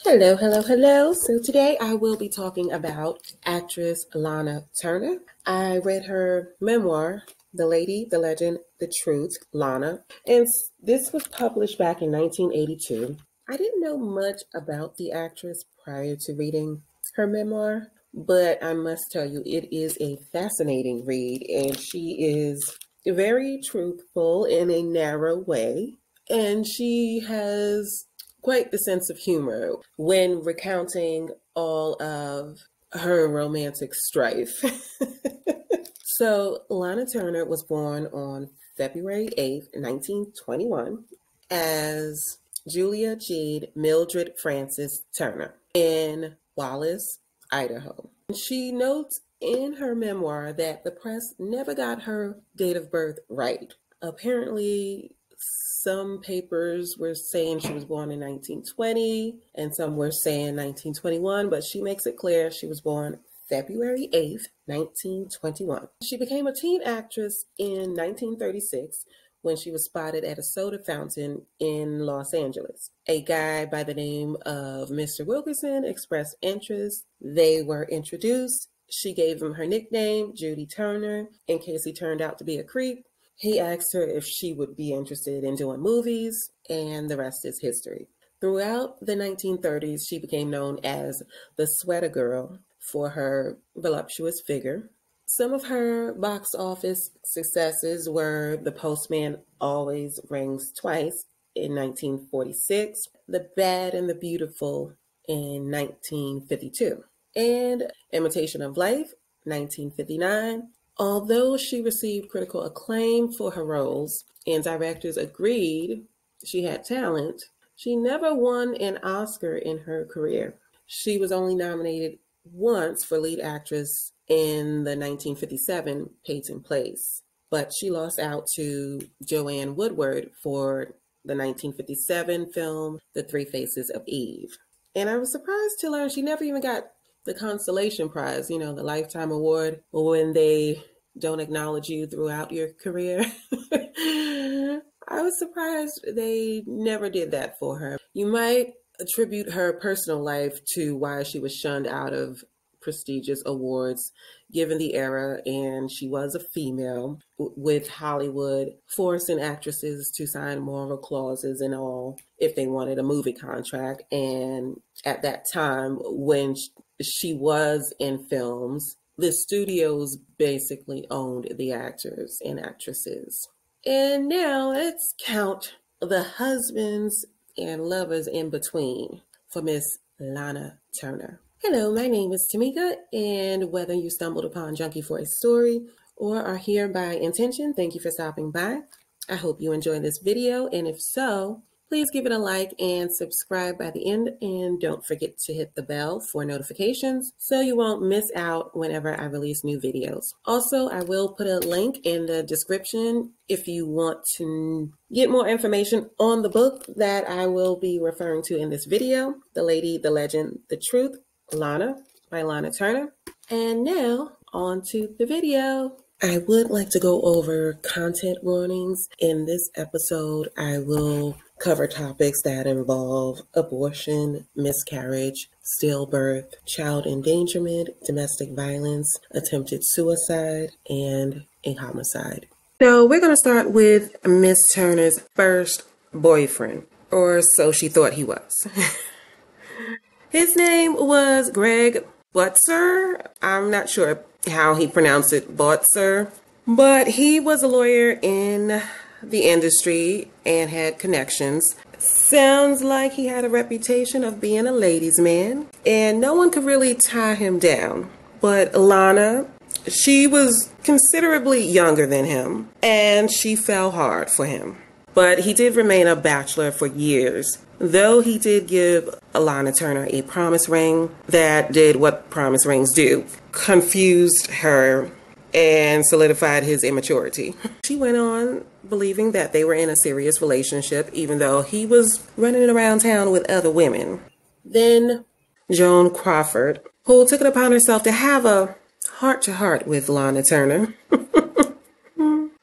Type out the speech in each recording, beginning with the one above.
Hello, hello, hello. So today I will be talking about actress Lana Turner. I read her memoir, The Lady, the Legend, the Truth, Lana, and this was published back in 1982. I didn't know much about the actress prior to reading her memoir, but I must tell you it is a fascinating read, and she is very truthful in a narrow way, and she has quite the sense of humor when recounting all of her romantic strife. So, Lana Turner was born on February 8th, 1921, as Julia Jade Mildred Frances Turner in Wallace, Idaho. She notes in her memoir that the press never got her date of birth right. Apparently, some papers were saying she was born in 1920 and some were saying 1921, but she makes it clear she was born February 8th, 1921. She became a teen actress in 1936 when she was spotted at a soda fountain in Los Angeles. A guy by the name of Mr. Wilkerson expressed interest. They were introduced. She gave him her nickname, Judy Turner, in case he turned out to be a creep. He asked her if she would be interested in doing movies, and the rest is history. Throughout the 1930s, she became known as the Sweater Girl for her voluptuous figure. Some of her box office successes were The Postman Always Rings Twice in 1946, The Bad and the Beautiful in 1952, and Imitation of Life, 1959. Although she received critical acclaim for her roles and directors agreed she had talent, she never won an Oscar in her career. She was only nominated once for lead actress in the 1957 Peyton Place, but she lost out to Joanne Woodward for the 1957 film The Three Faces of Eve. And I was surprised to learn she never even got the consolation prize, the Lifetime Award, when they don't acknowledge you throughout your career. I was surprised they never did that for her. You might attribute her personal life to why she was shunned out of prestigious awards given the era, and she was a female, with Hollywood forcing actresses to sign moral clauses and all if they wanted a movie contract. And at that time, when she was in films, the studios basically owned the actors and actresses. And now let's count the husbands and lovers in between for Miss Lana Turner. Hello, my name is Tamika, and whether you stumbled upon Junkie for a Story or are here by intention, thank you for stopping by. I hope you enjoyed this video, and if so, please give it a like and subscribe by the end, and don't forget to hit the bell for notifications so you won't miss out whenever I release new videos. Also, I will put a link in the description if you want to get more information on the book that I will be referring to in this video, The Lady, the Legend, the Truth, Lana by Lana Turner. And now, on to the video. I would like to go over content warnings. In this episode, I will cover topics that involve abortion, miscarriage, stillbirth, child endangerment, domestic violence, attempted suicide, and a homicide. So we're going to start with Miss Turner's first boyfriend, or so she thought he was. His name was Greg Butzer. I'm not sure how he pronounced it, Butzer, but he was a lawyer in the industry and had connections. Sounds like he had a reputation of being a ladies' man, and no one could really tie him down. But Lana, she was considerably younger than him, and she fell hard for him. But he did remain a bachelor for years, though he did give Lana Turner a promise ring that did what promise rings do: confused her and solidified his immaturity. She went on believing that they were in a serious relationship, even though he was running around town with other women. Then Joan Crawford, who took it upon herself to have a heart-to-heart with Lana Turner.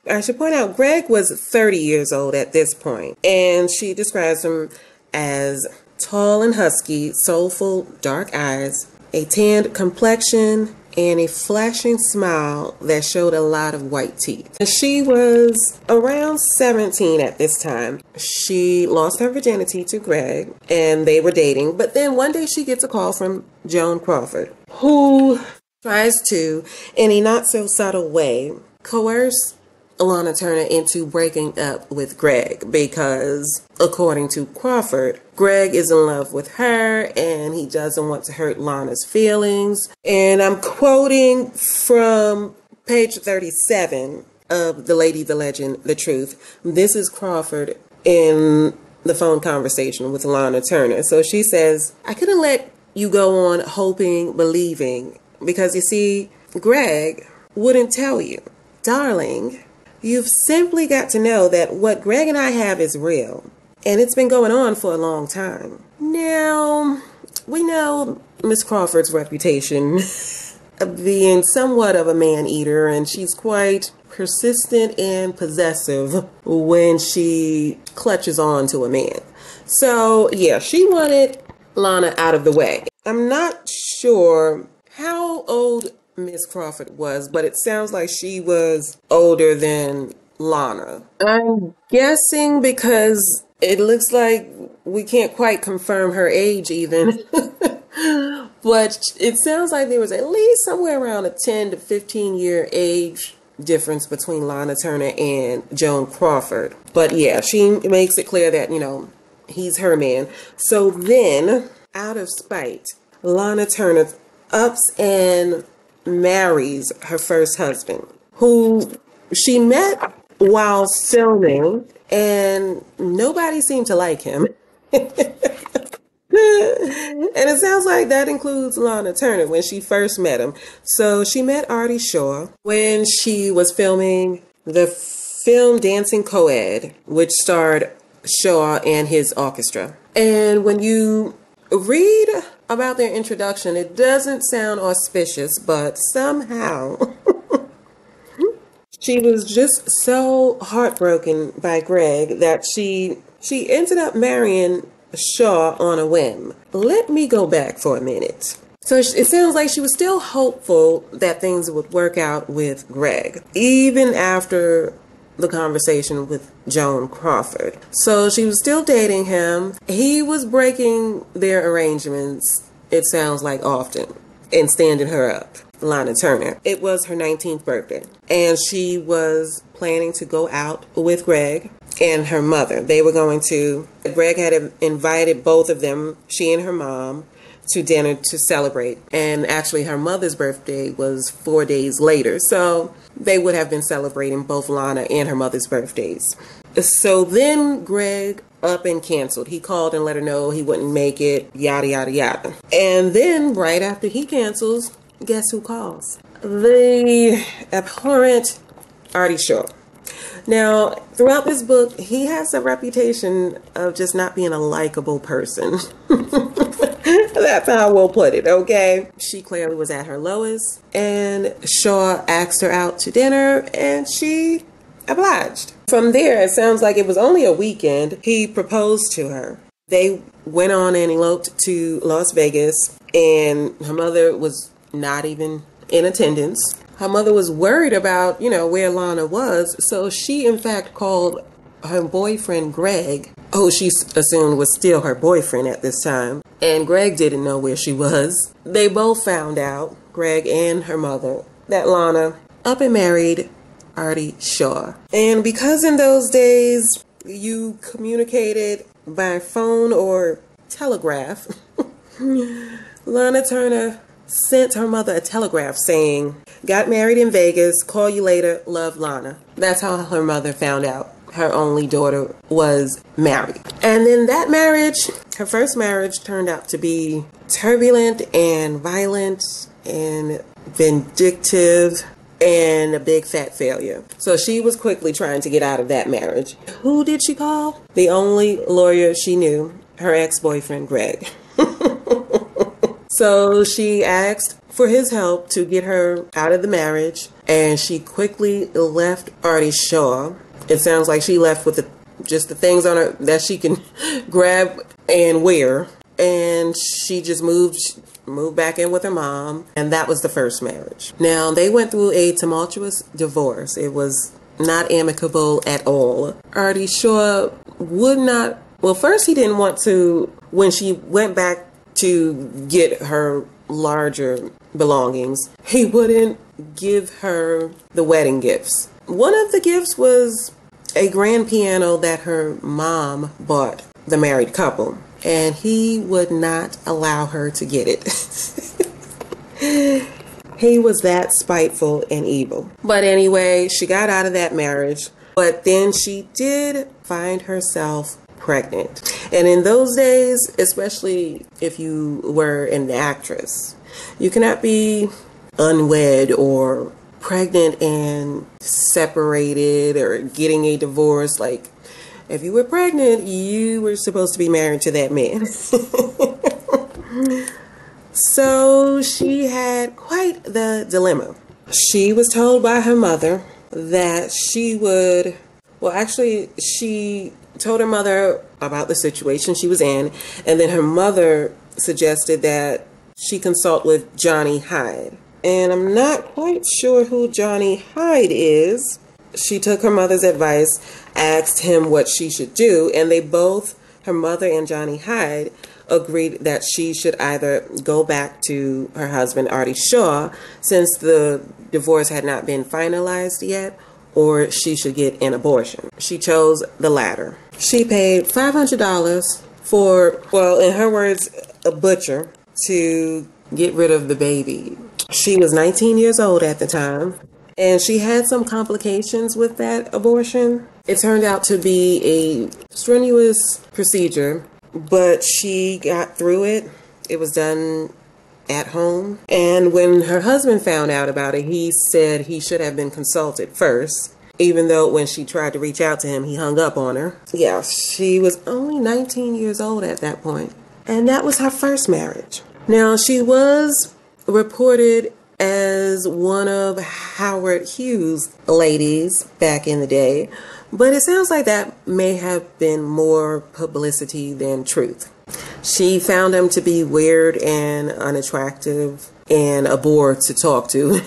I should point out, Greg was 30 years old at this point, and she describes him as tall and husky, soulful dark eyes, a tanned complexion, and a flashing smile that showed a lot of white teeth. She was around 17 at this time. She lost her virginity to Greg, and they were dating. But then one day she gets a call from Joan Crawford, who tries to, in a not so subtle way, coerce Lana Turner into breaking up with Greg because, according to Crawford, Greg is in love with her and he doesn't want to hurt Lana's feelings. And I'm quoting from page 37 of The Lady, the Legend, the Truth. This is Crawford in the phone conversation with Lana Turner. So she says, "I couldn't let you go on hoping, believing, because you see, Greg wouldn't tell you. Darling, you've simply got to know that what Greg and I have is real, and it's been going on for a long time." Now, we know Miss Crawford's reputation of being somewhat of a man-eater, and she's quite persistent and possessive when she clutches on to a man. So, yeah, she wanted Lana out of the way. I'm not sure how old Miss Crawford was, but it sounds like she was older than Lana. I'm guessing because it looks like we can't quite confirm her age even. But it sounds like there was at least somewhere around a 10 to 15 year age difference between Lana Turner and Joan Crawford. But yeah, she makes it clear that, he's her man. So then, out of spite, Lana Turner ups and marries her first husband, who she met while filming, and nobody seemed to like him. And it sounds like that includes Lana Turner when she first met him. So she met Artie Shaw when she was filming the film Dancing Coed, which starred Shaw and his orchestra. And when you read about their introduction, it doesn't sound auspicious, but somehow she was just so heartbroken by Greg that she ended up marrying Shaw on a whim. Let me go back for a minute. So it sounds like she was still hopeful that things would work out with Greg, even after the conversation with Joan Crawford. So she was still dating him. He was breaking their arrangements, it sounds like, often, and standing her up. Lana Turner. It was her 19th birthday, and she was planning to go out with Greg and her mother. Greg had invited both of them, she and her mom, to dinner to celebrate. And actually her mother's birthday was 4 days later. So they would have been celebrating both Lana and her mother's birthdays. So then Greg up and canceled. He called and let her know he wouldn't make it, yada, yada, yada. And then right after he cancels, guess who calls? The abhorrent Artie Shaw. Now, throughout this book, he has a reputation of just not being a likable person. That's how we'll put it, okay? She clearly was at her lowest, and Shaw asked her out to dinner, and she obliged. From there, it sounds like it was only a weekend, he proposed to her. They went on and eloped to Las Vegas, and her mother was not even in attendance. Her mother was worried about, where Lana was, so she in fact called her boyfriend Greg, who she assumed was still her boyfriend at this time, and Greg didn't know where she was. They both found out, Greg and her mother, that Lana up and married Artie Shaw. And because in those days you communicated by phone or telegraph, Lana Turner sent her mother a telegraph saying, "Got married in Vegas, call you later, love, Lana." That's how her mother found out her only daughter was married. And then that marriage, her first marriage, turned out to be turbulent and violent and vindictive and a big fat failure. So she was quickly trying to get out of that marriage. Who did she call? The only lawyer she knew, her ex-boyfriend, Greg. So she asked for his help to get her out of the marriage, and she quickly left Artie Shaw. It sounds like she left with just the things on her that she can grab and where. And she just moved back in with her mom, and that was the first marriage. Now, they went through a tumultuous divorce. It was not amicable at all. Artie Shaw would not, well, first he didn't want to, when she went back to get her larger belongings, he wouldn't give her the wedding gifts. One of the gifts was a grand piano that her mom bought the married couple, and he would not allow her to get it. He was that spiteful and evil. But anyway, she got out of that marriage, but then she did find herself pregnant. And in those days, especially if you were an actress, you cannot be unwed or pregnant and separated or getting a divorce. Like, if you were pregnant, you were supposed to be married to that man. So she had quite the dilemma. She was told by her mother that she would, well, actually, she told her mother about the situation she was in, and then her mother suggested that she consult with Johnny Hyde. And I'm not quite sure who Johnny Hyde is. She took her mother's advice, asked him what she should do, and they both, her mother and Johnny Hyde, agreed that she should either go back to her husband, Artie Shaw, since the divorce had not been finalized yet, or she should get an abortion. She chose the latter. She paid $500 for, well, in her words, a butcher to get rid of the baby. She was 19 years old at the time, and she had some complications with that abortion. It turned out to be a strenuous procedure, but she got through it. It was done at home. And when her husband found out about it, he said he should have been consulted first, even though when she tried to reach out to him, he hung up on her. Yeah, she was only 19 years old at that point. And that was her first marriage. Now, she was reported as one of Howard Hughes' ladies back in the day, but it sounds like that may have been more publicity than truth. She found him to be weird and unattractive and a bore to talk to.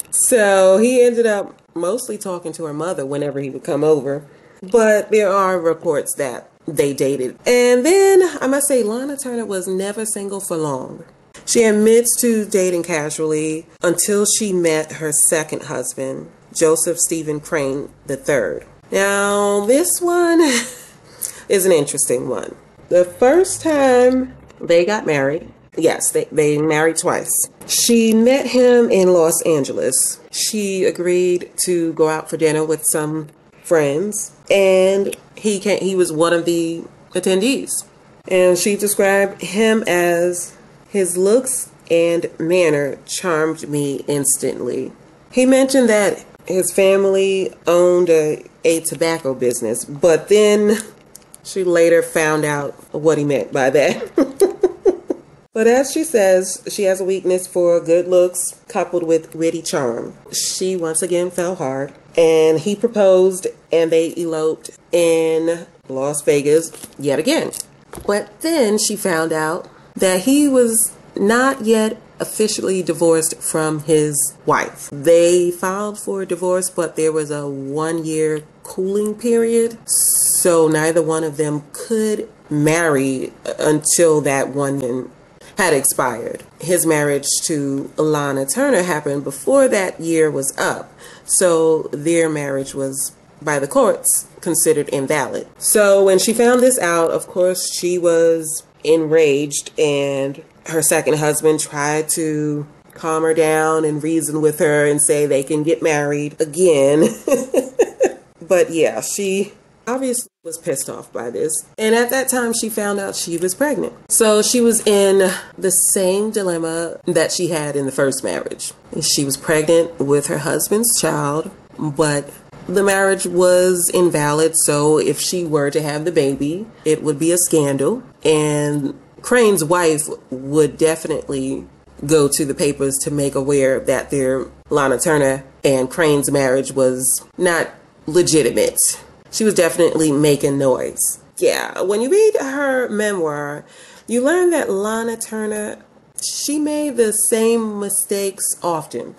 So he ended up mostly talking to her mother whenever he would come over, but there are reports that they dated. And then I must say, Lana Turner was never single for long. She admits to dating casually until she met her second husband, Joseph Stephen Crane III. Now, this one is an interesting one. The first time they got married, yes, they married twice. She met him in Los Angeles. She agreed to go out for dinner with some friends, and he was one of the attendees. And she described him as, his looks and manner charmed me instantly. He mentioned that his family owned a tobacco business, but then she later found out what he meant by that. But as she says, she has a weakness for good looks coupled with witty charm. She once again fell hard, and he proposed, and they eloped in Las Vegas yet again. But then she found out that he was not yet officially divorced from his wife. They filed for divorce, but there was a 1-year cooling period, so neither one of them could marry until that 1 year had expired. His marriage to Lana Turner happened before that year was up, so their marriage was, by the courts, considered invalid. So when she found this out, of course, she was enraged, and her second husband tried to calm her down and reason with her and say they can get married again. But yeah, she obviously was pissed off by this. And at that time, she found out she was pregnant. So she was in the same dilemma that she had in the first marriage. She was pregnant with her husband's child, but the marriage was invalid. So if she were to have the baby, it would be a scandal. And Crane's wife would definitely go to the papers to make aware that their Lana Turner and Crane's marriage was not legitimate. She was definitely making noise. Yeah, when you read her memoir, you learn that Lana Turner, she made the same mistakes often.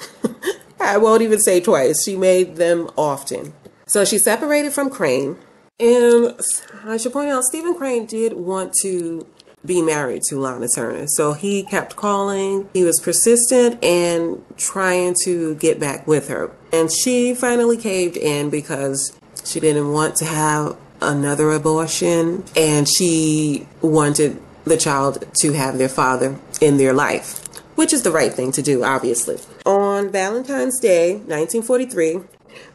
I won't even say twice. She made them often. So she separated from Crane. And I should point out, Stephen Crane did want to be married to Lana Turner. So he kept calling. He was persistent and trying to get back with her. And she finally caved in because she didn't want to have another abortion. And she wanted the child to have their father in their life, which is the right thing to do, obviously. On Valentine's Day, 1943,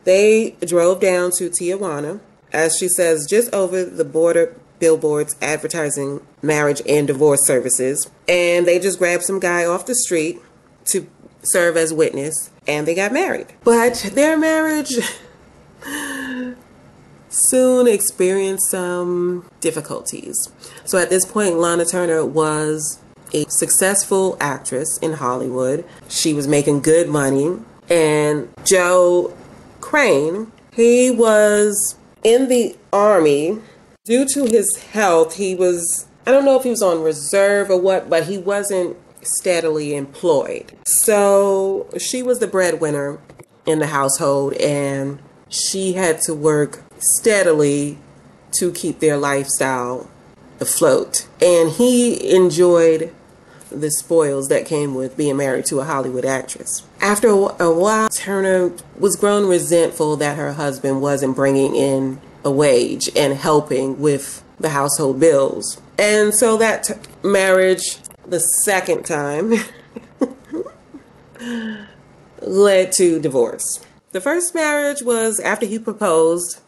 they drove down to Tijuana, as she says, just over the border billboards advertising marriage and divorce services. And they just grabbed some guy off the street to serve as witness, and they got married. But their marriage soon experienced some difficulties. So at this point, Lana Turner was a successful actress in Hollywood. She was making good money. And Joe Crane, he was in the Army. Due to his health, he was, I don't know if he was on reserve or what, but he wasn't steadily employed. So she was the breadwinner in the household, and she had to work steadily to keep their lifestyle afloat. And he enjoyed the spoils that came with being married to a Hollywood actress. After a while, Turner was grown resentful that her husband wasn't bringing in a wage and helping with the household bills. And so that marriage, the second time, led to divorce. The first marriage was after he proposed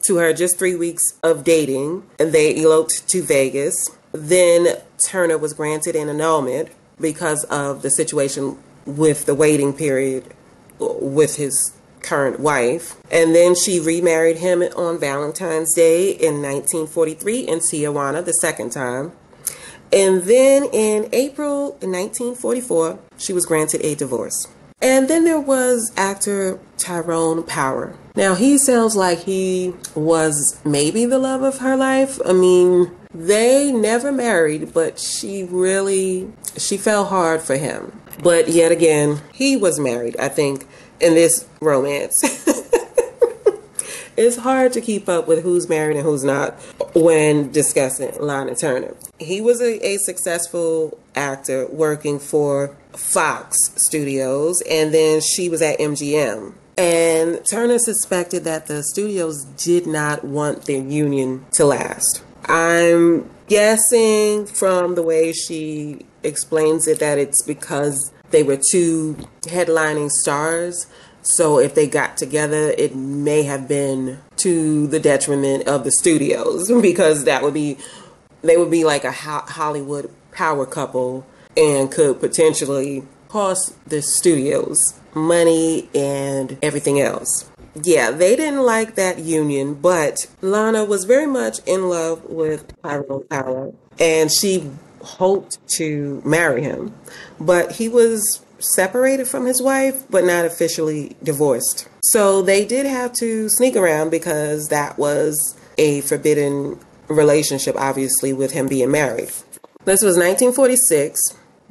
to her just 3 weeks of dating, and they eloped to Vegas. Then Turner was granted an annulment because of the situation with the waiting period with his current wife. And then she remarried him on Valentine's Day in 1943 in Tijuana the second time. And then in April 1944, she was granted a divorce. And then there was actor Tyrone Power. Now, he sounds like he was maybe the love of her life. I mean, they never married, but she fell hard for him. But yet again, he was married, I think, in this romance. It's hard to keep up with who's married and who's not when discussing Lana Turner. He was a successful actor working for Fox Studios, and then she was at MGM. And Turner suspected that the studios did not want their union to last. I'm guessing from the way she explains it that it's because they were two headlining stars. So if they got together, it may have been to the detriment of the studios, because they would be like a Hollywood power couple and could potentially cost the studios money and everything else. Yeah, they didn't like that union, but Lana was very much in love with Tyrone Power, and she hoped to marry him. But he was separated from his wife, but not officially divorced. So they did have to sneak around because that was a forbidden relationship, obviously, with him being married. This was 1946,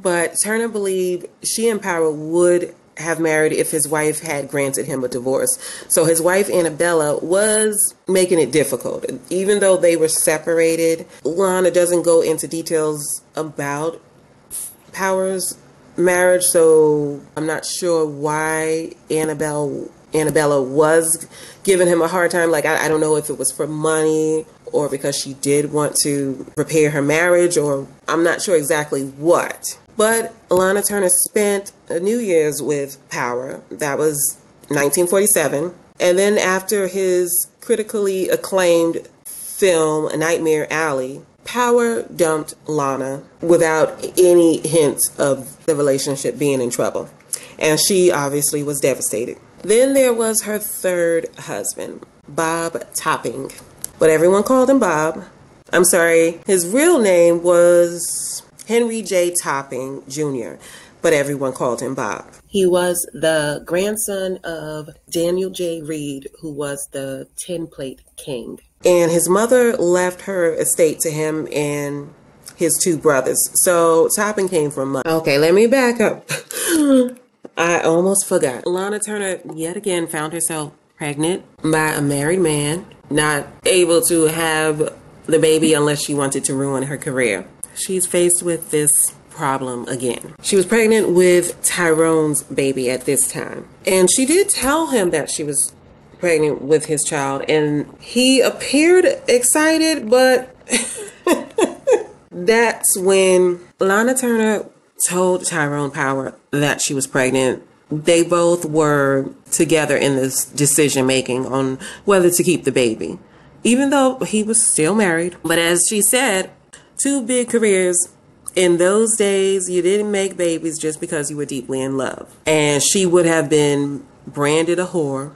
but Turner believed she and Power would have married if his wife had granted him a divorce. So his wife, Annabella, was making it difficult. Even though they were separated, Lana doesn't go into details about Power's marriage, so I'm not sure why Annabella was giving him a hard time. Like, I don't know if it was for money or because she did want to repair her marriage, or I'm not sure exactly what. But Lana Turner spent New Year's with Power. That was 1947. And then after his critically acclaimed film, Nightmare Alley, Power dumped Lana without any hint of the relationship being in trouble. And she obviously was devastated. Then there was her third husband, Bob Topping. But everyone called him Bob. I'm sorry, his real name was Henry J. Topping Jr., but everyone called him Bob. He was the grandson of Daniel J. Reed, who was the tin plate king. And his mother left her estate to him and his two brothers. So Topping came from money. Okay, let me back up. I almost forgot. Lana Turner yet again found herself pregnant by a married man, not able to have the baby unless she wanted to ruin her career. She's faced with this problem again. She was pregnant with Tyrone's baby at this time. And she did tell him that she was pregnant with his child, and he appeared excited, but that's when Lana Turner told Tyrone Power that she was pregnant. They both were together in this decision making on whether to keep the baby, even though he was still married. But as she said, two big careers. In those days, you didn't make babies just because you were deeply in love. And she would have been branded a whore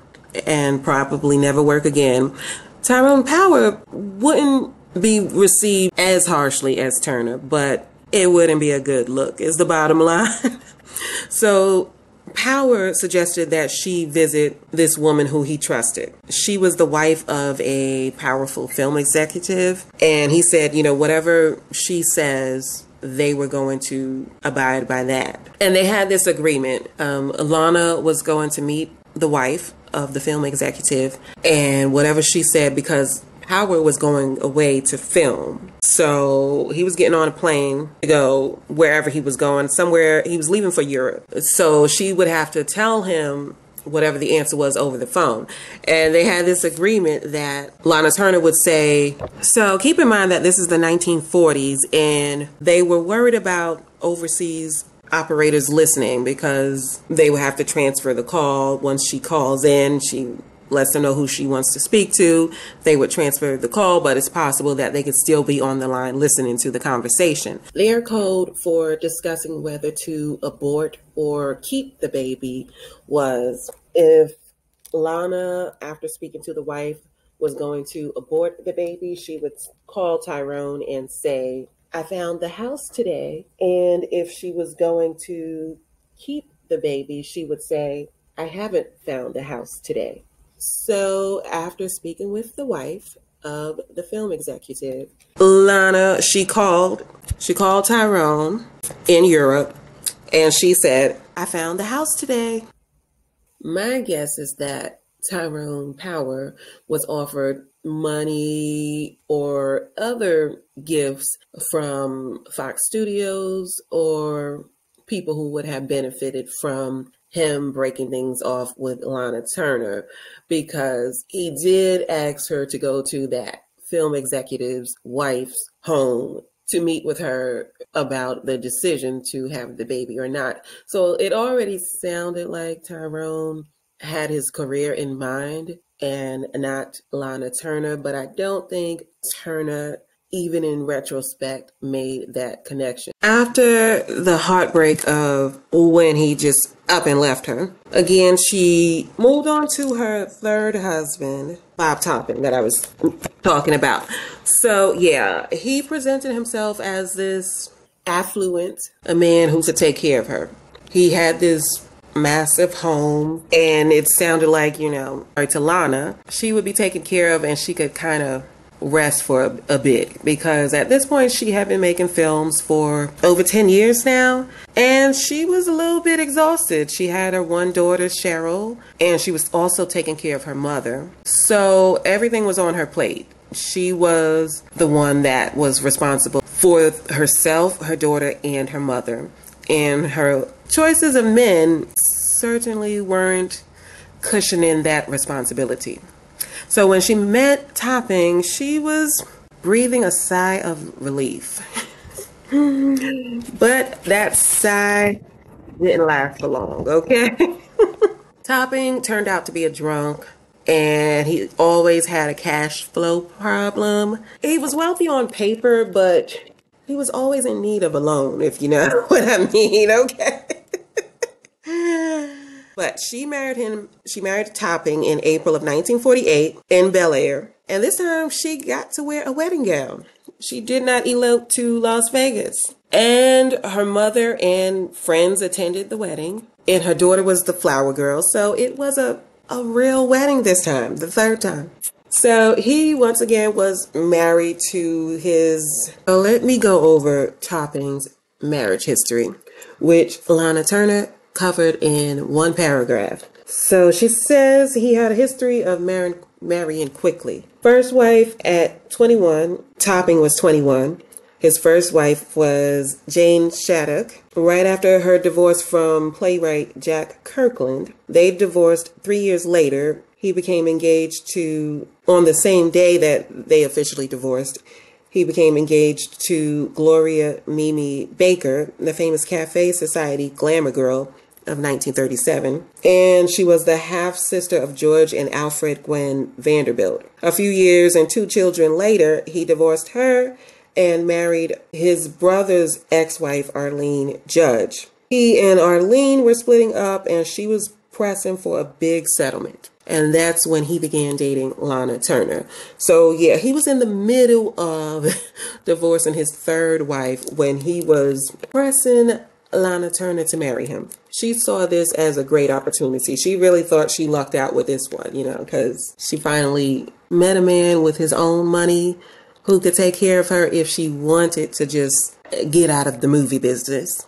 and probably never work again. Tyrone Power wouldn't be received as harshly as Turner, but it wouldn't be a good look, is the bottom line. So Power suggested that she visit this woman who he trusted. She was the wife of a powerful film executive, and he said, whatever she says, they were going to abide by that. And they had this agreement. Lana was going to meet the wife of the film executive, and whatever she said, because Howard was going away to film. So he was getting on a plane to go wherever he was going, somewhere. He was leaving for Europe. So she would have to tell him whatever the answer was over the phone. And they had this agreement that Lana Turner would say, so keep in mind that this is the 1940s, and they were worried about overseas operators listening because they would have to transfer the call. Once she calls in, she lets them know who she wants to speak to. They would transfer the call, but it's possible that they could still be on the line listening to the conversation. Their code for discussing whether to abort or keep the baby was if Lana, after speaking to the wife, was going to abort the baby, she would call Tyrone and say, I found the house today. And if she was going to keep the baby, she would say, I haven't found the house today. So after speaking with the wife of the film executive, Lana, she called Tyrone in Europe, and she said, I found the house today. My guess is that Tyrone Power was offered money or other gifts from Fox Studios or people who would have benefited from him breaking things off with Lana Turner, because he did ask her to go to that film executive's wife's home to meet with her about the decision to have the baby or not. So it already sounded like Tyrone had his career in mind and not Lana Turner, but I don't think Turner, even in retrospect, made that connection. After the heartbreak of when he just up and left her, again, she moved on to her third husband, Bob Topping, that I was talking about. So yeah, he presented himself as this affluent, a man who could take care of her. He had this massive home, and it sounded like, to Lana, she would be taken care of and she could kind of rest for a bit, because at this point she had been making films for over 10 years now, and she was a little bit exhausted. She had her one daughter, Cheryl, and she was also taking care of her mother. So everything was on her plate. She was the one that was responsible for herself, her daughter, and her mother. And her choices of men certainly weren't cushioning that responsibility. So when she met Topping, she was breathing a sigh of relief. But that sigh didn't last for long, okay? Topping turned out to be a drunk, and he always had a cash flow problem. He was wealthy on paper, but he was always in need of a loan, if you know what I mean, okay? But she married Topping in April of 1948 in Bel Air. And this time she got to wear a wedding gown. She did not elope to Las Vegas. And her mother and friends attended the wedding. And her daughter was the flower girl. So it was a real wedding this time, the third time. So he once again was married to his. Oh, let me go over Topping's marriage history, which Lana Turner covered in one paragraph. So she says he had a history of marrying quickly. First wife at 21, Topping was 21. His first wife was Jane Shattuck. Right after her divorce from playwright Jack Kirkland, they divorced 3 years later. He became engaged to, on the same day that they officially divorced, he became engaged to Gloria Mimi Baker, the famous Cafe Society glamour girl of 1937. And she was the half-sister of George and Alfred Gwen Vanderbilt. A few years and 2 children later, he divorced her and married his brother's ex-wife, Arlene Judge. He and Arlene were splitting up, and she was pressing for a big settlement. And that's when he began dating Lana Turner. So yeah, he was in the middle of divorcing his third wife when he was pressing Lana Turner to marry him. She saw this as a great opportunity. She really thought she lucked out with this one, because she finally met a man with his own money who could take care of her if she wanted to just get out of the movie business.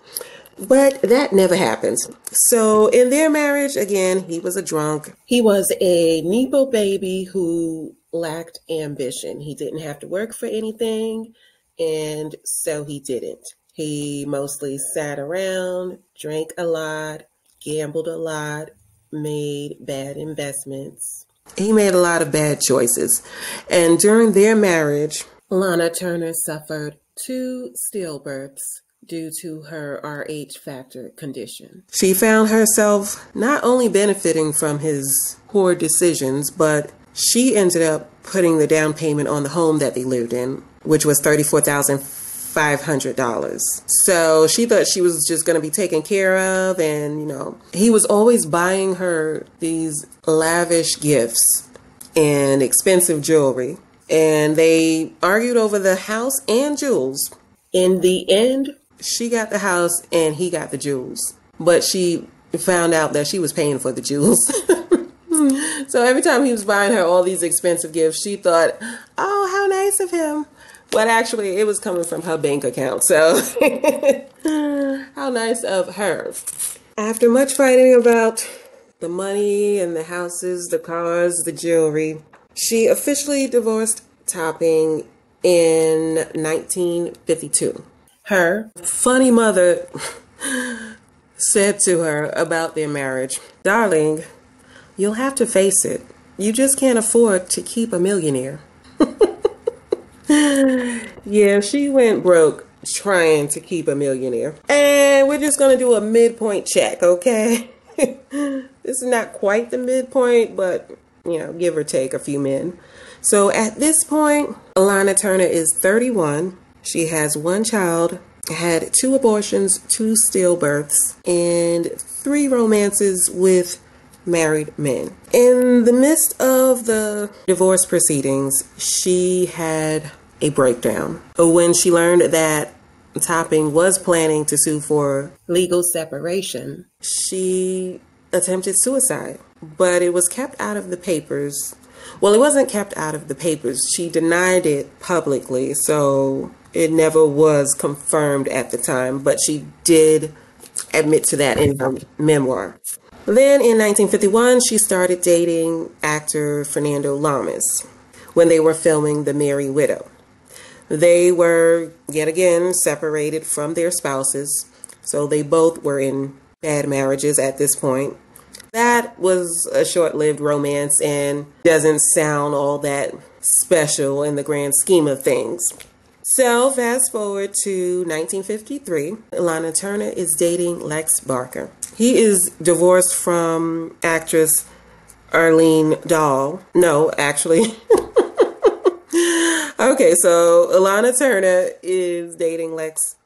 But that never happens. So in their marriage, again, he was a drunk. He was a Nepo baby who lacked ambition. He didn't have to work for anything, and so he didn't. He mostly sat around, drank a lot, gambled a lot, made bad investments. He made a lot of bad choices. And during their marriage, Lana Turner suffered 2 stillbirths due to her RH factor condition. She found herself not only benefiting from his poor decisions, but she ended up putting the down payment on the home that they lived in, which was $34,500. So she thought she was just going to be taken care of, and he was always buying her these lavish gifts and expensive jewelry, and they argued over the house and jewels. In the end, she got the house and he got the jewels, but she found out that she was paying for the jewels. So every time he was buying her all these expensive gifts, she thought, oh, how nice of him. But actually, it was coming from her bank account. So how nice of her. After much fighting about the money and the houses, the cars, the jewelry, she officially divorced Topping in 1952. Her funny mother said to her about their marriage, "Darling, you'll have to face it. You just can't afford to keep a millionaire." Yeah, she went broke trying to keep a millionaire. And we're just going to do a midpoint check, okay? This is not quite the midpoint, but, give or take a few men. So at this point, Lana Turner is 31. She has 1 child, had 2 abortions, 2 stillbirths, and 3 romances with married men. In the midst of the divorce proceedings, she had a breakdown. When she learned that Topping was planning to sue for legal separation, she attempted suicide, but it was kept out of the papers. Well, it wasn't kept out of the papers. She denied it publicly, so it never was confirmed at the time, but she did admit to that in her memoir. Then in 1951, she started dating actor Fernando Lamas when they were filming The Merry Widow. They were, yet again, separated from their spouses, so they both were in bad marriages at this point. That was a short-lived romance and doesn't sound all that special in the grand scheme of things. So fast forward to 1953, Lana Turner is dating Lex Barker. He is divorced from actress Arlene Dahl. No, actually. Okay, so Lana Turner is dating Lex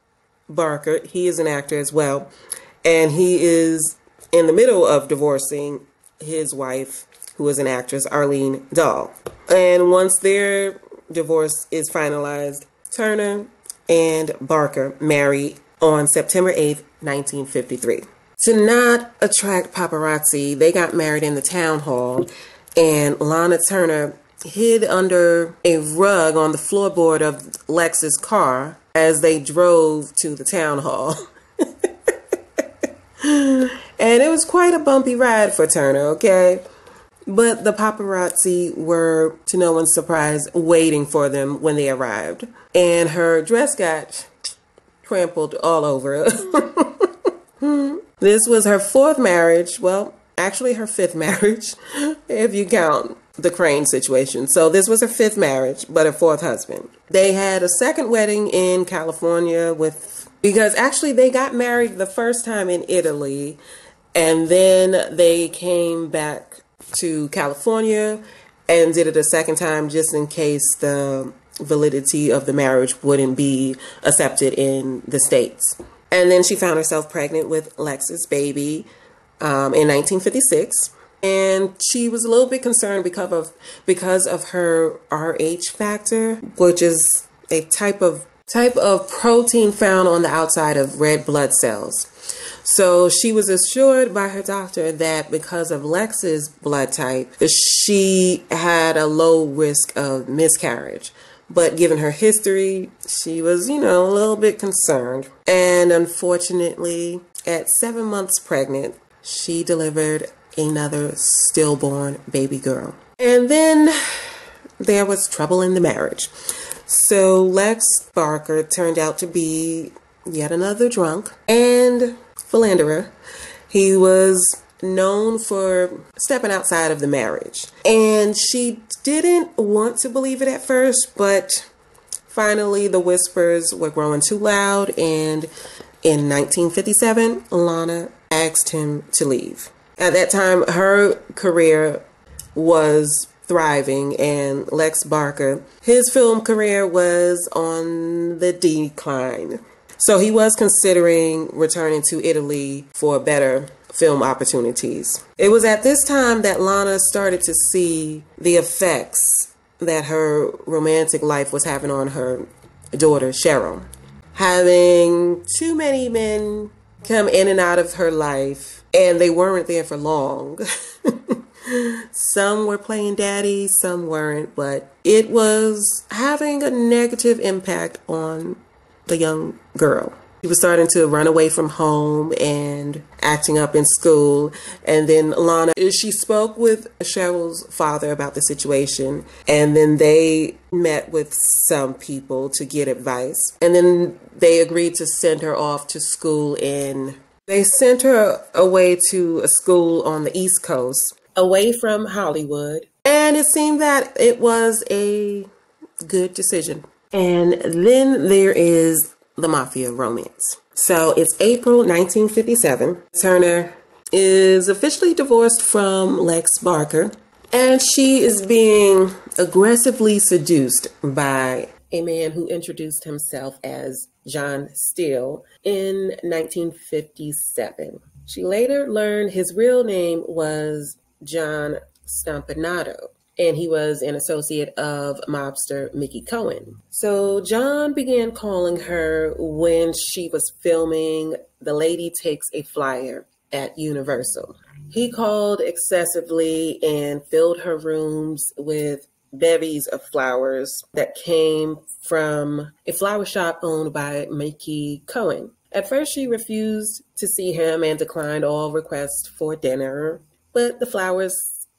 Barker. He is an actor as well. And he is in the middle of divorcing his wife, who is an actress, Arlene Dahl. And once their divorce is finalized, Turner and Barker marry on September 8th, 1953. To not attract paparazzi, they got married in the town hall, and Lana Turner hid under a rug on the floorboard of Lex's car as they drove to the town hall. And it was quite a bumpy ride for Turner, okay? But the paparazzi were, to no one's surprise, waiting for them when they arrived. And her dress got trampled all over. This was her fourth marriage. Well, actually her fifth marriage, if you count the Crane situation. So this was her fifth marriage, but her fourth husband. They had a second wedding in California because actually they got married the first time in Italy, and then they came back to California and did it a second time just in case the validity of the marriage wouldn't be accepted in the States. And then she found herself pregnant with Lex's baby in 1956. And she was a little bit concerned because of her Rh factor, which is a type of protein found on the outside of red blood cells. So she was assured by her doctor that because of Lex's blood type, she had a low risk of miscarriage. But given her history, she was, a little bit concerned. And unfortunately, at 7 months pregnant, she delivered another stillborn baby girl. And then there was trouble in the marriage. So Lex Barker turned out to be yet another drunk and philanderer. He was known for stepping outside of the marriage. And she didn't want to believe it at first, but finally the whispers were growing too loud, and in 1957, Lana asked him to leave. At that time, her career was thriving, and Lex Barker, his film career was on the decline. So he was considering returning to Italy for better film opportunities. It was at this time that Lana started to see the effects that her romantic life was having on her daughter, Cheryl. Having too many men come in and out of her life, and they weren't there for long. Some were playing daddy, some weren't, but it was having a negative impact on the young girl. She was starting to run away from home and acting up in school. And then Lana, she spoke with Cheryl's father about the situation. And then they met with some people to get advice. And then they agreed to send her off to school they sent her away to a school on the East Coast, away from Hollywood. And it seemed that it was a good decision. And then there is the mafia romance. So it's April 1957. Turner is officially divorced from Lex Barker, and she is being aggressively seduced by a man who introduced himself as John Steele in 1957. She later learned his real name was John Stompanato, and he was an associate of mobster Mickey Cohen. So John began calling her when she was filming The Lady Takes a Flyer at Universal. He called excessively and filled her rooms with bevies of flowers that came from a flower shop owned by Mickey Cohen. At first, she refused to see him and declined all requests for dinner, but the flowers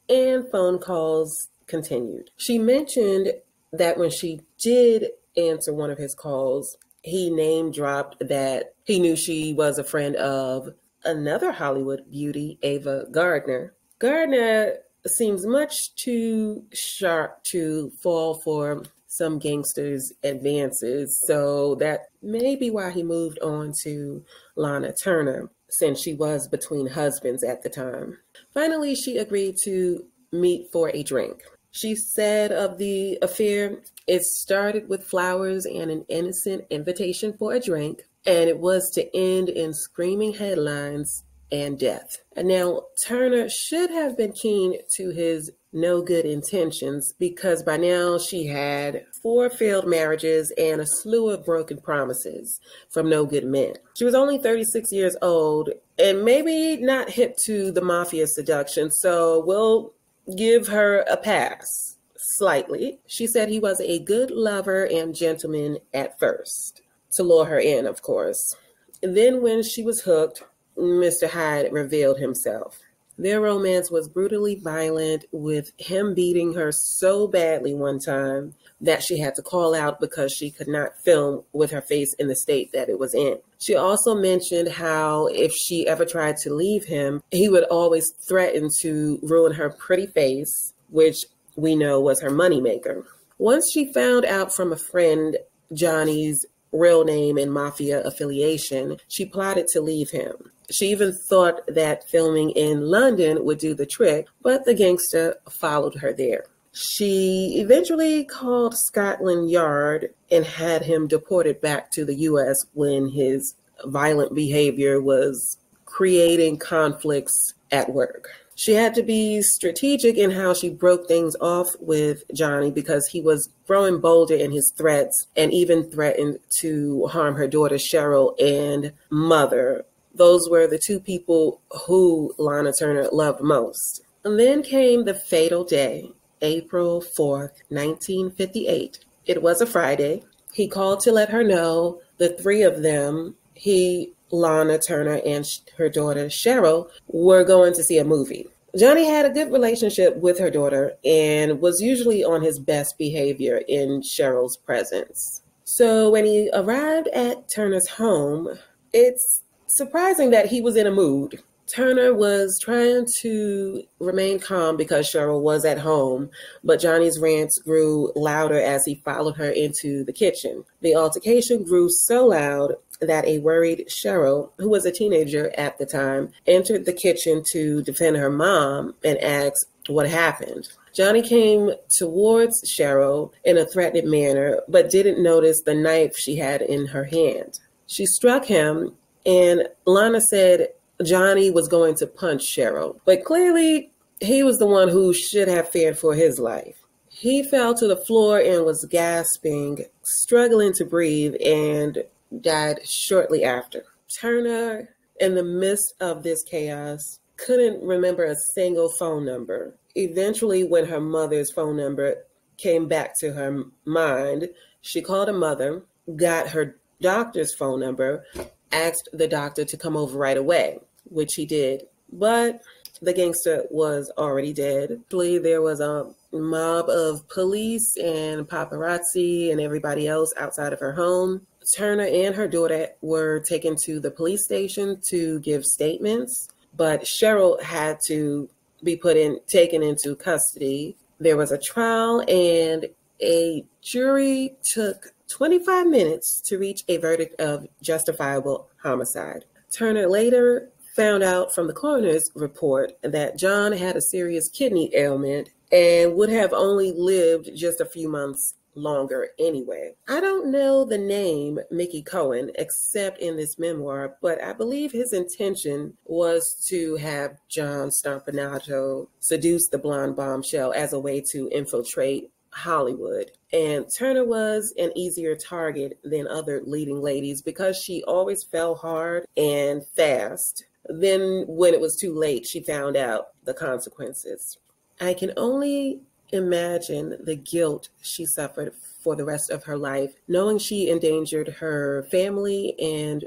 and phone calls continued. She mentioned that when she did answer one of his calls, he name dropped that he knew she was a friend of another Hollywood beauty, Ava Gardner. Gardner seems much too sharp to fall for some gangster's advances, so that may be why he moved on to Lana Turner, since she was between husbands at the time. Finally, she agreed to meet for a drink. She said of the affair, it started with flowers and an innocent invitation for a drink, and it was to end in screaming headlines and death. And now, Turner should have been keen to his no good intentions, because by now she had 4 failed marriages and a slew of broken promises from no good men. She was only 36 years old and maybe not hip to the mafia seduction, so we'll give her a pass. slightly. She said he was a good lover and gentleman at first, to lure her in, of course. And then when she was hooked, Mr. Hyde revealed himself. Their romance was brutally violent, with him beating her so badly one time that she had to call out because she could not film with her face in the state that it was in. She also mentioned how if she ever tried to leave him, he would always threaten to ruin her pretty face, which we know was her moneymaker. Once she found out from a friend Johnny's real name and mafia affiliation, she plotted to leave him. She even thought that filming in London would do the trick, but the gangster followed her there. She eventually called Scotland Yard and had him deported back to the U.S. when his violent behavior was creating conflicts at work. She had to be strategic in how she broke things off with Johnny because he was growing bolder in his threats and even threatened to harm her daughter Cheryl and mother. Those were the two people who Lana Turner loved most. And then came the fatal day, April 4th, 1958. It was a Friday. He called to let her know the three of them, he, Lana Turner, and her daughter Cheryl, were going to see a movie. Johnny had a good relationship with her daughter and was usually on his best behavior in Cheryl's presence. So when he arrived at Turner's home, it's surprising that he was in a mood. Turner was trying to remain calm because Cheryl was at home, but Johnny's rants grew louder as he followed her into the kitchen. The altercation grew so loud that a worried Cheryl, who was a teenager at the time, entered the kitchen to defend her mom and asked what happened. Johnny came towards Cheryl in a threatening manner, but didn't notice the knife she had in her hand. She struck him, and Lana said Johnny was going to punch Cheryl, but clearly he was the one who should have feared for his life. He fell to the floor and was gasping, struggling to breathe, and died shortly after. Turner, in the midst of this chaos, couldn't remember a single phone number. Eventually, when her mother's phone number came back to her mind, she called her mother, got her doctor's phone number, asked the doctor to come over right away, which he did. But the gangster was already dead. There was a mob of police and paparazzi and everybody else outside of her home. Turner and her daughter were taken to the police station to give statements, but Cheryl had to be taken into custody. There was a trial, and a jury took 25 minutes to reach a verdict of justifiable homicide. Turner later found out from the coroner's report that John had a serious kidney ailment and would have only lived just a few months longer anyway. I don't know the name Mickey Cohen except in this memoir, but I believe his intention was to have John Stompanato seduce the blonde bombshell as a way to infiltrate Hollywood. And Turner was an easier target than other leading ladies because she always fell hard and fast. Then when it was too late, she found out the consequences. I can only imagine the guilt she suffered for the rest of her life, knowing she endangered her family and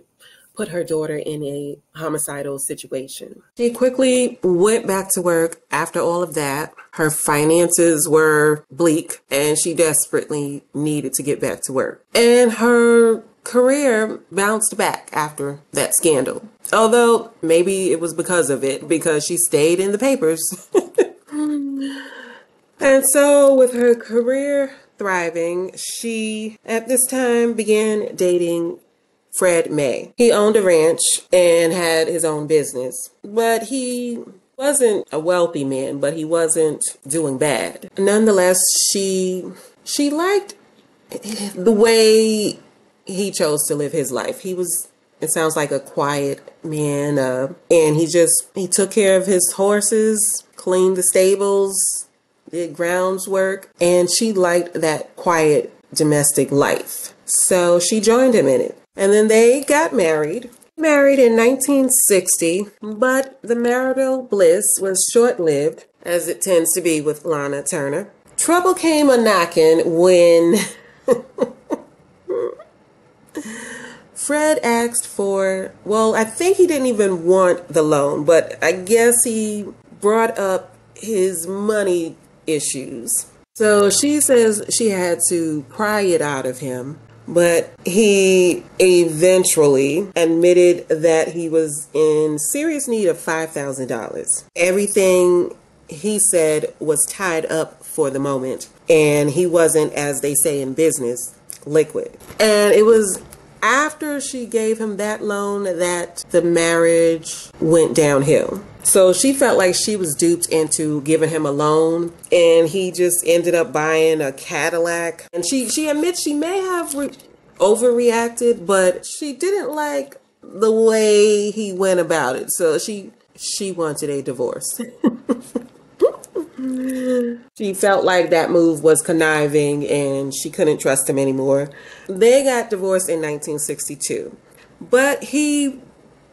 put her daughter in a homicidal situation. She quickly went back to work after all of that. Her finances were bleak and she desperately needed to get back to work. And her career bounced back after that scandal. Although maybe it was because of it, because she stayed in the papers. And so with her career thriving, she at this time began dating Fred May. He owned a ranch and had his own business, but he wasn't a wealthy man, but he wasn't doing bad. Nonetheless, she liked the way he chose to live his life. It sounds like a quiet man, and he took care of his horses, cleaned the stables, did grounds work, and she liked that quiet domestic life. So she joined him in it. And then they got married in 1960, but the marital bliss was short-lived, as it tends to be with Lana Turner. trouble came a-knocking when Fred asked for, well, I think he didn't even want the loan, but I guess he brought up his money issues. So she says she had to pry it out of him, but he eventually admitted that he was in serious need of $5,000. Everything he said was tied up for the moment, and he wasn't, as they say in business, liquid. And it was after she gave him that loan that the marriage went downhill. So she felt like she was duped into giving him a loan, and he just ended up buying a Cadillac. And she admits she may have overreacted, but she didn't like the way he went about it. So she wanted a divorce. She felt like that move was conniving and she couldn't trust him anymore. They got divorced in 1962, but he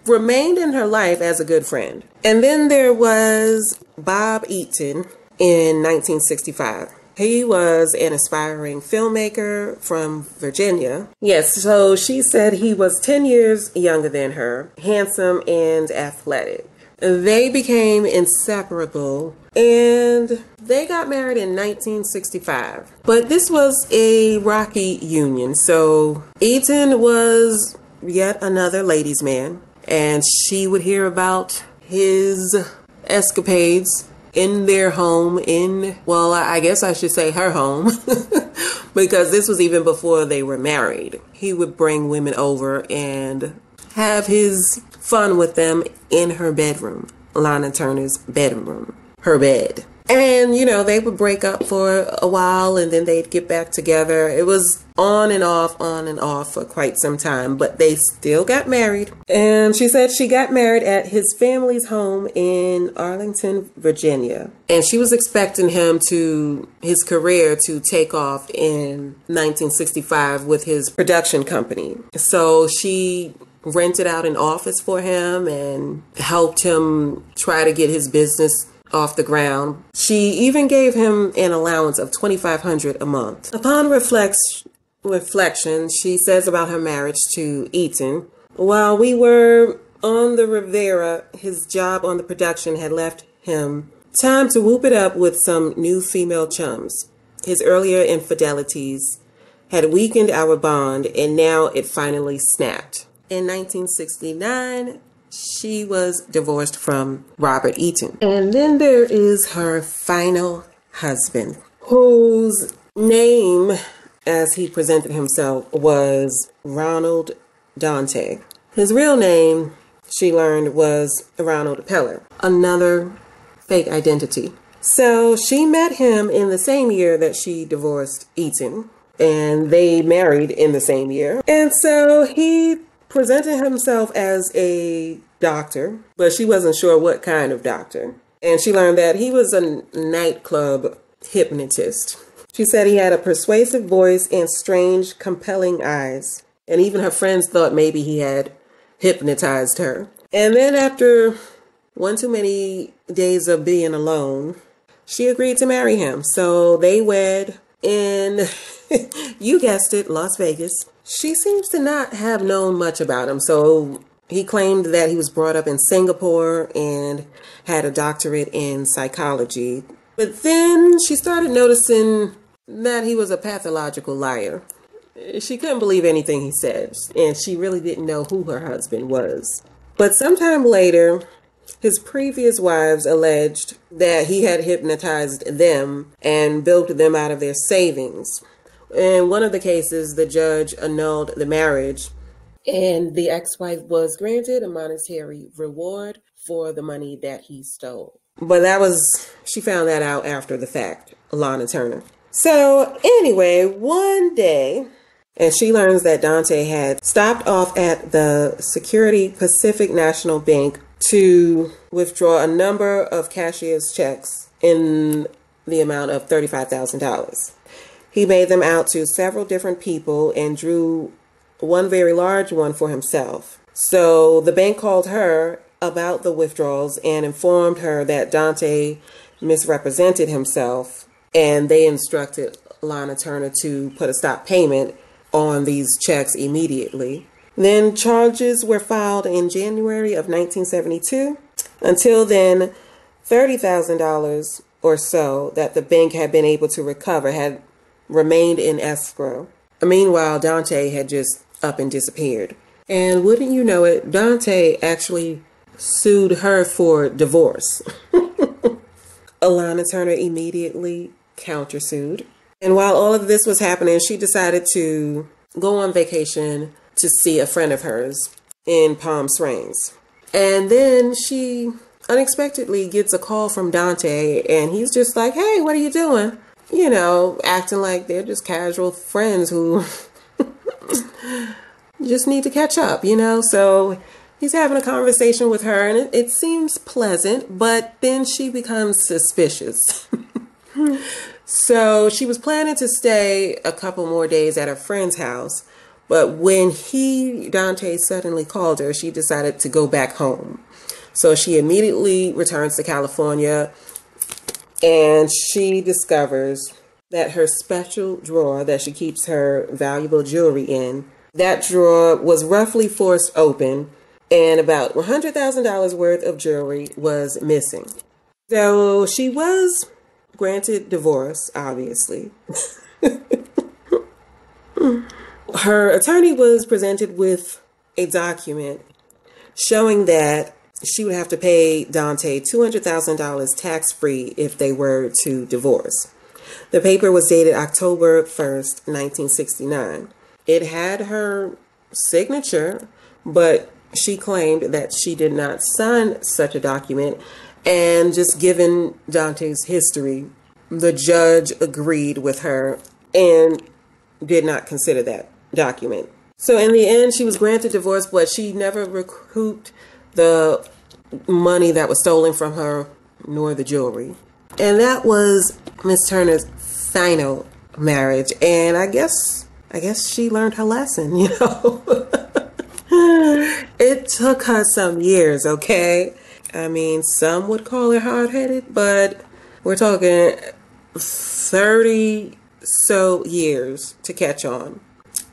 remained in her life as a good friend. And then there was Bob Eaton in 1965. He was an aspiring filmmaker from Virginia. Yes, so she said he was 10 years younger than her, handsome and athletic. They became inseparable and they got married in 1965. But this was a rocky union. So Eaton was yet another ladies' man, and she would hear about his escapades in their home, well, I guess I should say her home, because this was even before they were married. He would bring women over and have his fun with them in her bedroom, Lana Turner's bedroom, her bed. And, they would break up for a while and then they'd get back together. It was on and off for quite some time, but they still got married. And she said she got married at his family's home in Arlington, Virginia. And she was expecting his career to take off in 1965 with his production company. So she rented out an office for him and helped him try to get his business off the ground. She even gave him an allowance of $2,500 a month. Upon reflection, she says about her marriage to Eaton, while we were on the Riviera, his job on the production had left him time to whoop it up with some new female chums. His earlier infidelities had weakened our bond, and now it finally snapped. In 1969, she was divorced from Robert Eaton. And then there is her final husband, whose name, as he presented himself, was Ronald Dante. His real name, she learned, was Ronald Peller, another fake identity. So she met him in the same year that she divorced Eaton, and they married in the same year. And so he presented himself as a doctor, but she wasn't sure what kind of doctor. And she learned that he was a nightclub hypnotist. She said he had a persuasive voice and strange, compelling eyes. And even her friends thought maybe he had hypnotized her. And then after one too many days of being alone, she agreed to marry him. So they wed in, you guessed it, Las Vegas. She seems to not have known much about him. So he claimed that he was brought up in Singapore and had a doctorate in psychology. But then she started noticing that he was a pathological liar. She couldn't believe anything he said, and she really didn't know who her husband was. But sometime later, his previous wives alleged that he had hypnotized them and bilked them out of their savings. In one of the cases, the judge annulled the marriage, and the ex-wife was granted a monetary reward for the money that he stole. But she found that out after the fact, Lana Turner. So anyway, one day, and she learns that Dante had stopped off at the Security Pacific National Bank to withdraw a number of cashier's checks in the amount of $35,000. He made them out to several different people and drew one very large one for himself. So the bank called her about the withdrawals and informed her that Dante misrepresented himself and they instructed Lana Turner to put a stop payment on these checks immediately. Then charges were filed in January of 1972. Until then, $30,000 or so that the bank had been able to recover had remained in escrow. Meanwhile, Dante had just up and disappeared. And wouldn't you know it, Dante actually sued her for divorce. Lana Turner immediately countersued. And while all of this was happening, she decided to go on vacation to see a friend of hers in Palm Springs. And then she unexpectedly gets a call from Dante, and he's just like, hey, what are you doing? You know, acting like they're just casual friends who just need to catch up, you know? So he's having a conversation with her, and it seems pleasant, but then she becomes suspicious. So she was planning to stay a couple more days at her friend's house, but when Dante suddenly called her, she decided to go back home. So she immediately returns to California, and she discovers that her special drawer that she keeps her valuable jewelry in, that drawer was roughly forced open, and about $100,000 worth of jewelry was missing. So she was granted divorce, obviously. Her attorney was presented with a document showing that she would have to pay Dante $200,000 tax-free if they were to divorce. The paper was dated October 1st, 1969. It had her signature, but she claimed that she did not sign such a document, and just given Dante's history, the judge agreed with her and did not consider that document. So in the end, she was granted divorce, but she never recouped the money that was stolen from her, nor the jewelry. And that was Miss Turner's final marriage. And I guess she learned her lesson, you know. It took her some years, okay? I mean, some would call her hard-headed, but we're talking 30 so years to catch on.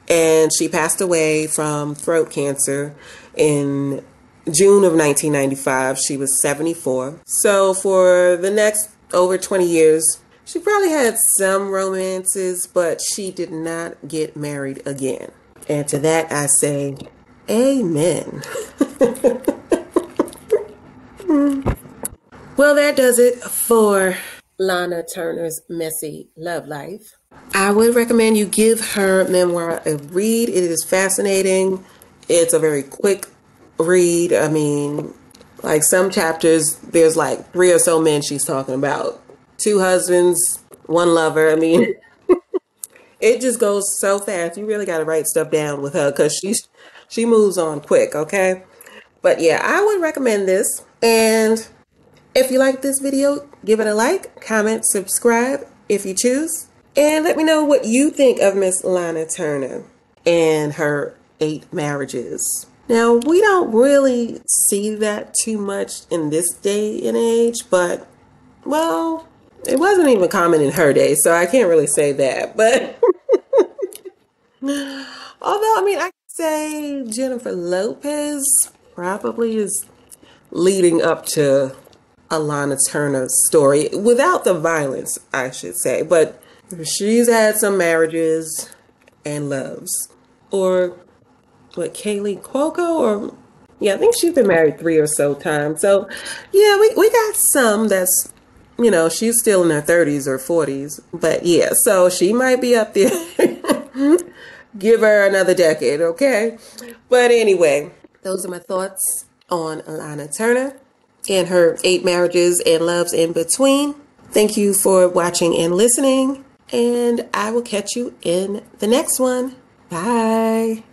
And she passed away from throat cancer in June of 1995. She was 74. So for the next over 20 years, she probably had some romances, but she did not get married again. And to that I say, amen. Well, that does it for Lana Turner's messy love life. I would recommend you give her memoir a read. It is fascinating. It's a very quick read. I mean, like some chapters, there's like 3 or so men she's talking about. 2 husbands, 1 lover. I mean, it just goes so fast. You really got to write stuff down with her because she moves on quick, okay? But yeah, I would recommend this. And if you like this video, give it a like, comment, subscribe if you choose. And let me know what you think of Miss Lana Turner and her 8 marriages. Now, we don't really see that too much in this day and age, but, well, it wasn't even common in her day, so I can't really say that. But, although, I mean, I could say Jennifer Lopez probably is leading up to a Lana Turner story, without the violence, I should say. But she's had some marriages and loves. Or what, Kaylee Cuoco? Or yeah, I think she's been married 3 or so times. So yeah, we got some that's, you know, she's still in her 30s or 40s. But yeah, so she might be up there. Give her another decade, okay? But anyway, those are my thoughts on Lana Turner and her 8 marriages and loves in between. Thank you for watching and listening, and I will catch you in the next one. Bye.